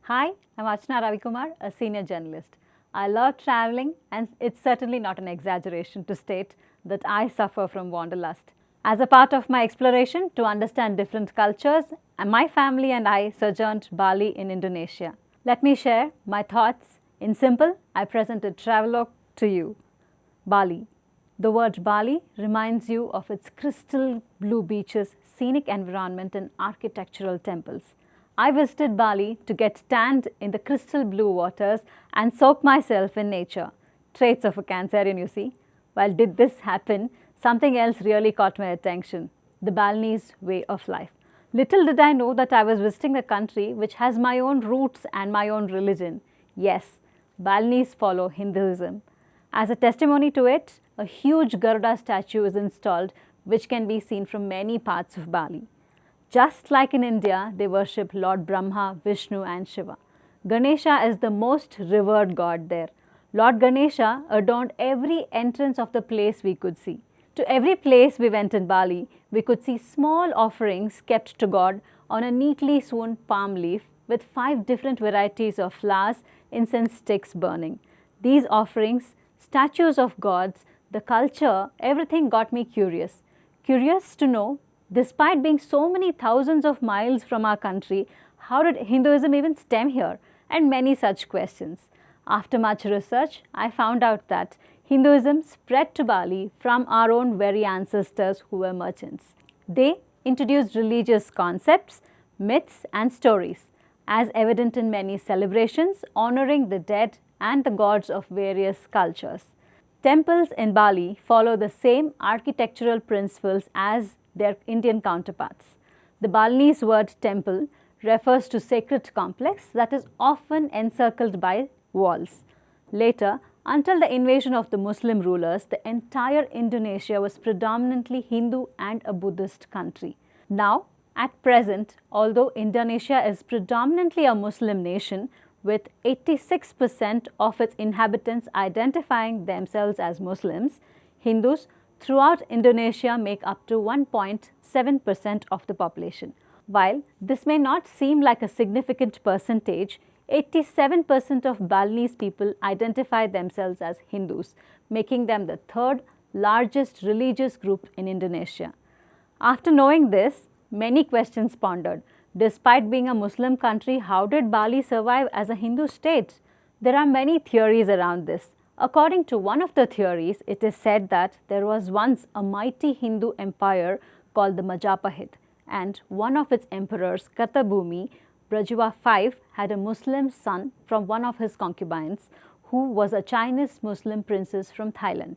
Hi, I'm Archana Ravikumar, a senior journalist. I love traveling, and it's certainly not an exaggeration to state that I suffer from wanderlust. As a part of my exploration to understand different cultures, my family and I sojourned Bali in Indonesia. Let me share my thoughts. In simple, I present a travelogue to you. Bali. The word Bali reminds you of its crystal blue beaches, scenic environment, and architectural temples. I visited Bali to get tanned in the crystal blue waters and soak myself in nature. Traits of a Cancerian, you see. While did this happen, something else really caught my attention: the Balinese way of life. Little did I know that I was visiting a country which has my own roots and my own religion. Yes, Balinese follow Hinduism. As a testimony to it, a huge Garuda statue is installed, which can be seen from many parts of Bali. Just like in India, they worship Lord Brahma, Vishnu, and Shiva. Ganesha is the most revered god there. Lord Ganesha adorned every entrance of the place we could see. To every place we went in Bali, we could see small offerings kept to God on a neatly sewn palm leaf with 5 different varieties of flowers, incense sticks burning. These offerings, statues of gods, the culture, everything got me curious. Curious to know, despite being so many thousands of miles from our country, how did Hinduism even stem here? And many such questions. After much research, I found out that Hinduism spread to Bali from our own very ancestors who were merchants. They introduced religious concepts, myths, and stories, as evident in many celebrations honoring the dead and the gods of various cultures. Temples in Bali follow the same architectural principles as their Indian counterparts. The Balinese word temple refers to sacred complex that is often encircled by walls. Later, until the invasion of the Muslim rulers, the entire Indonesia was predominantly Hindu and a Buddhist country. Now, at present, although Indonesia is predominantly a Muslim nation, with 86% of its inhabitants identifying themselves as Muslims, Hindus throughout Indonesia make up to 1.7% of the population. While this may not seem like a significant percentage, 87% of Balinese people identify themselves as Hindus, making them the third largest religious group in Indonesia. After knowing this, many questions pondered. Despite being a Muslim country, how did Bali survive as a Hindu state? There are many theories around this. According to one of the theories, it is said that there was once a mighty Hindu empire called the Majapahit, and one of its emperors, Katabhumi Brajawa V, had a Muslim son from one of his concubines, who was a Chinese Muslim princess from Thailand.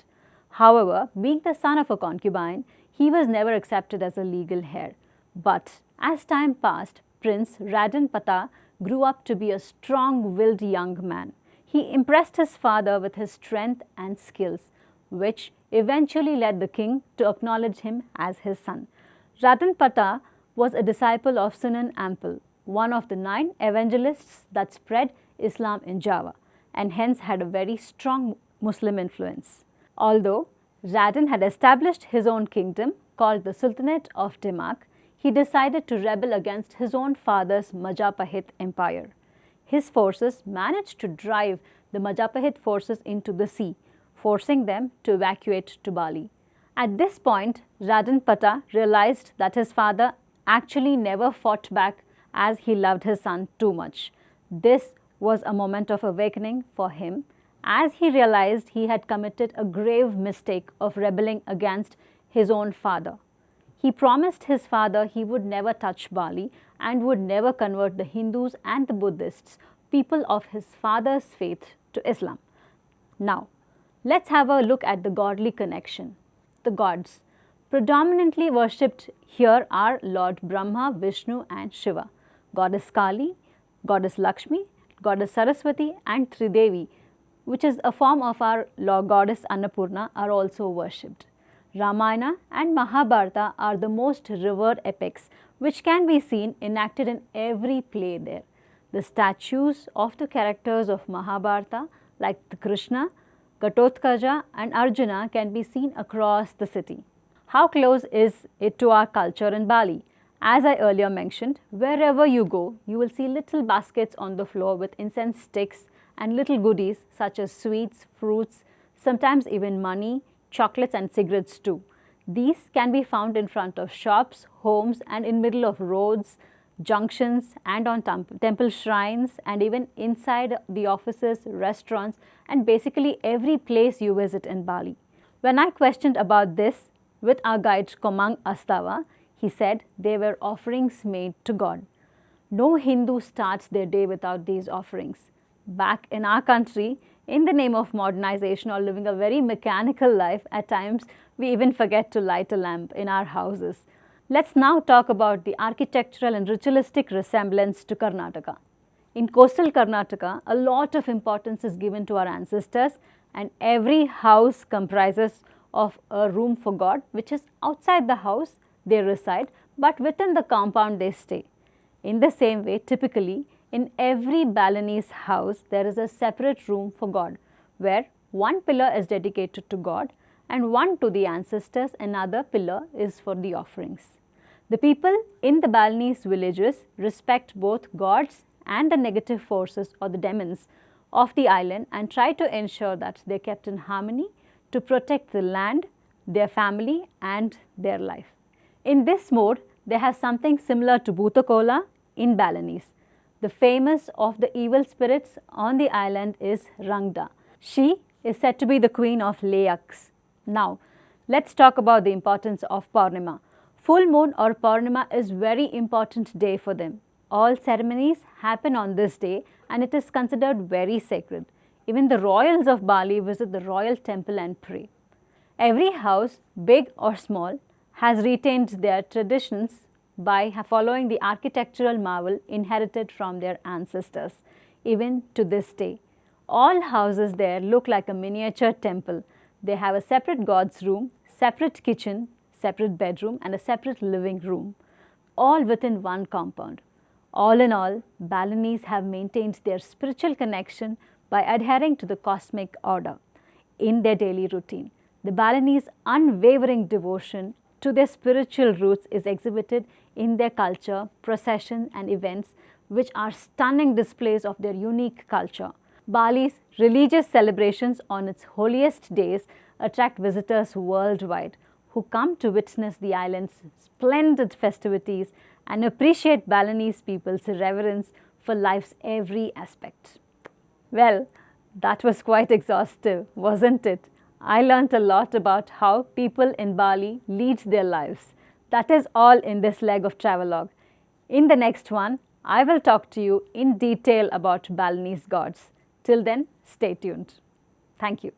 However, being the son of a concubine, he was never accepted as a legal heir. But as time passed, Prince Raden Pata grew up to be a strong-willed young man. He impressed his father with his strength and skills, which eventually led the king to acknowledge him as his son. Raden Pata was a disciple of Sunan Ampel, one of the 9 evangelists that spread Islam in Java, and hence had a very strong Muslim influence. Although Raden had established his own kingdom called the Sultanate of Demak, he decided to rebel against his own father's Majapahit empire. His forces managed to drive the Majapahit forces into the sea, forcing them to evacuate to Bali. At this point, Raden Pata realized that his father actually never fought back, as he loved his son too much. This was a moment of awakening for him, as he realized he had committed a grave mistake of rebelling against his own father. He promised his father he would never touch Bali and would never convert the Hindus and the Buddhists, people of his father's faith, to Islam. Now, let's have a look at the godly connection. The gods predominantly worshipped here are Lord Brahma, Vishnu, and Shiva. Goddess Kali, Goddess Lakshmi, Goddess Saraswati, and Tridevi, which is a form of our Goddess Annapurna, are also worshipped. Ramayana and Mahabharata are the most revered epics, which can be seen enacted in every play there. The statues of the characters of Mahabharata, like the Krishna, Ghatotkacha, and Arjuna, can be seen across the city. How close is it to our culture in Bali? As I earlier mentioned, wherever you go, you will see little baskets on the floor with incense sticks and little goodies such as sweets, fruits, sometimes even money, chocolates and cigarettes too. These can be found in front of shops, homes and in middle of roads, junctions and on temple shrines and even inside the offices, restaurants and basically every place you visit in Bali. When I questioned about this with our guide Komang Astawa, he said they were offerings made to God. No Hindu starts their day without these offerings. Back in our country, in the name of modernization or living a very mechanical life, at times we even forget to light a lamp in our houses. Let's now talk about the architectural and ritualistic resemblance to Karnataka. In coastal Karnataka, a lot of importance is given to our ancestors and every house comprises of a room for God, which is outside the house they reside, but within the compound they stay. In the same way, typically, in every Balinese house, there is a separate room for God, where one pillar is dedicated to God and one to the ancestors, another pillar is for the offerings. The people in the Balinese villages respect both gods and the negative forces or the demons of the island and try to ensure that they are kept in harmony to protect the land, their family and their life. In this mode, they have something similar to Bhutakola in Balinese. The famous of the evil spirits on the island is Rangda. She is said to be the queen of layaks. Now, let's talk about the importance of Purnima. Full moon or Purnima is very important day for them. All ceremonies happen on this day and it is considered very sacred. Even the royals of Bali visit the royal temple and pray. Every house, big or small, has retained their traditions by following the architectural marvel inherited from their ancestors, even to this day. All houses there look like a miniature temple. They have a separate God's room, separate kitchen, separate bedroom and a separate living room, all within one compound. All in all, Balinese have maintained their spiritual connection by adhering to the cosmic order in their daily routine. The Balinese unwavering devotion to their spiritual roots is exhibited in their culture, procession and events which are stunning displays of their unique culture. Bali's religious celebrations on its holiest days attract visitors worldwide who come to witness the island's splendid festivities and appreciate Balinese people's reverence for life's every aspect. Well, that was quite exhaustive, wasn't it? I learnt a lot about how people in Bali lead their lives. That is all in this leg of travelogue. In the next one, I will talk to you in detail about Balinese gods. Till then, stay tuned. Thank you.